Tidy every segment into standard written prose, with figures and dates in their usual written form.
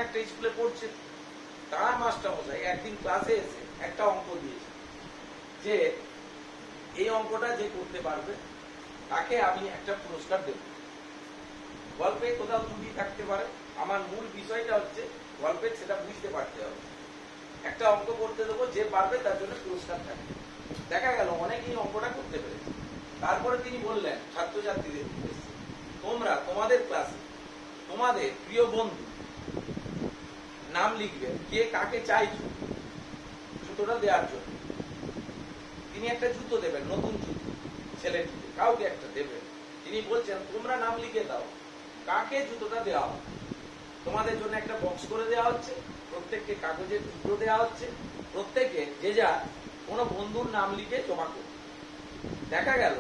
একটা স্কুলে পড়ছে, তার মাস্টারমশাই একদিন ক্লাসে এসে একটা অঙ্ক দিয়েছে যে এই অঙ্কটা যে করতে পারবে তাকে আমি একটা পুরস্কার দেব। গল্পে কোথাও ত্রুটি থাকতে পারে, আমার মূল বিষয়টা হচ্ছে গল্পে সেটা বুঝতে পারতে হবে। একটা অঙ্ক করতে দেবো, যে পারবে তার জন্য পুরস্কার থাকবে। দেখা গেল অনেকেই অঙ্কটা করতে পেরেছে। তারপরে তিনি বললেন ছাত্রছাত্রীদের উদ্দেশ্যে, তোমরা তোমাদের ক্লাসে তোমাদের প্রিয় বন্ধু নাম লিখবে, কে কাকে চাইছো জুতোটা দেওয়ার জন্য। তিনি একটা জুতো দেবেন, নতুন জুতো ছেলেটিকে, কাউকে একটা দেবেন। তিনি বলছেন তোমরা নাম লিখে দাও কাকে জুতোটা দেওয়া হবে। তোমাদের জন্য একটা বক্স করে দেওয়া হচ্ছে, প্রত্যেককে কাগজের টুকরো দেওয়া হচ্ছে, প্রত্যেকে যে যা কোনো বন্ধুর নাম লিখে জমা করবে। দেখা গেল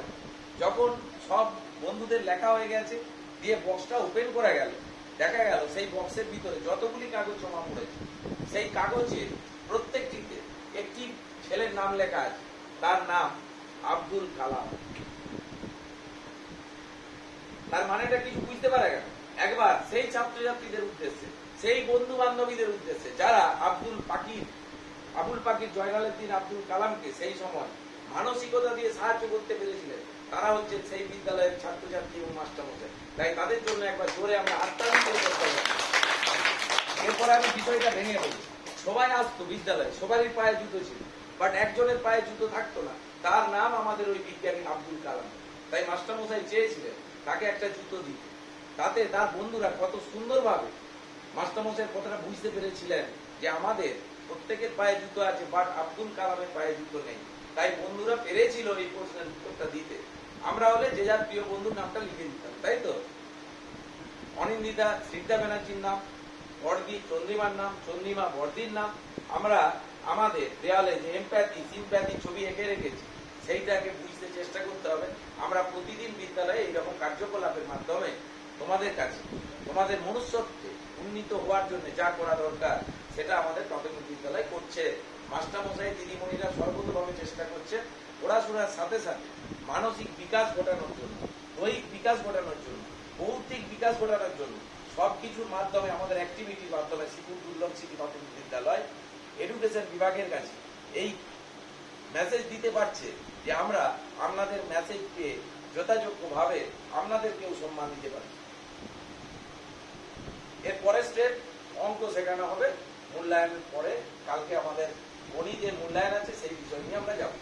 যখন সব বন্ধুদের লেখা হয়ে গেছে, দিয়ে বক্সটা ওপেন করা গেল, দেখা গেল সেই বক্সের ভিতরে যতগুলি কাগজ জমা পড়েছে সেই কাগজে প্রত্যেকটিতে একটি ছেলের নাম লেখা আছে, তার নাম আব্দুল কালাম। তার মানেটা কিছু বুঝতে পারে গেল। একবার সেই ছাত্রছাত্রীদের উদ্দেশ্যে, সেই বন্ধু বান্ধবীদের উদ্দেশ্যে যারা আবুল পাকির জয়নালউদ্দিন আব্দুল কালামকে সেই সময় মানসিকতা দিয়ে সাহায্য করতে পেরেছিলেন, তারা হচ্ছে সেই বিদ্যালয়ের ছাত্রছাত্রী এবং মাস্টারমশাই। তাই তাদের জন্য একবার জোরে আমরা হাততালি করে করতে হবে। এরপরে আমি বিষয়টা ভেঙে বলি। সবাই আসতো বিদ্যালয়ে, সবারই পায়ে জুতো ছিল, বাট একজনের পায়ে জুতো থাকতো না, তার নাম আমাদের ওই বিজ্ঞানী আব্দুল কালাম। তাই মাস্টারমশাই চেয়েছিলেন তাকে একটা জুতো দিতে। তাতে তার বন্ধুরা কত সুন্দরভাবে মাস্টারমশাইয়ের কথাটা বুঝতে পেরেছিলেন যে আমাদের প্রত্যেকের পায়ে জুতো আছে, বাট আব্দুল কালামের পায়ে জুতো নেই। তাই বন্ধুরা পেরেছিল এই প্রশ্নের উত্তরটা দিতে। আমরা হলে যে যার প্রিয় বন্ধুর নামটা লিখে দিতাম, তাই তো। অনিন্দিতা শ্রীতা ব্যানার্জির নাম, বর্দি চন্দ্রিমার নাম, চন্দ্রিমা বর্দির নাম। আমরা আমাদের দেয়ালে যে এমপ্যাথি সিম্প্যাথি ছবি এঁকে রেখেছি, সেইটাকে বুঝতে চেষ্টা করতে হবে। আমরা প্রতিদিন বিদ্যালয়ে এইরকম কার্যকলাপের মাধ্যমে তোমাদের কাছে তোমাদের মনুষ্যত্বে উন্নীত হওয়ার জন্য যা করা দরকার সেটা আমাদের প্রাথমিক বিদ্যালয় করছে। মাস্টারমশাই দিদিমণিরা সর্বতভাবে চেষ্টা করছে পড়াশোনার সাথে সাথে মানসিক বিকাশ ঘটানোর জন্য, দৈহিক বিকাশ ঘটানোর জন্য, ভৌতিক বিকাশ ঘটানোর জন্য সবকিছুর মাধ্যমে আমাদের অ্যাক্টিভিটির মাধ্যমে শিশু দুর্লভ স্মৃতি প্রাথমিক বিদ্যালয় এডুকেশন বিভাগের কাছে এই মেসেজ দিতে পারছে যে আমরা আপনাদের মেসেজ পেয়ে যথাযোগ্যভাবে আপনাদেরকেও সম্মান দিতে পারি। এর পরের স্টেপ অঙ্ক শেখানো হবে মূল্যায়নের পরে। কালকে আমাদের গণিতের মূল্যায়ন আছে, সেই বিষয় নিয়ে আমরা যাব।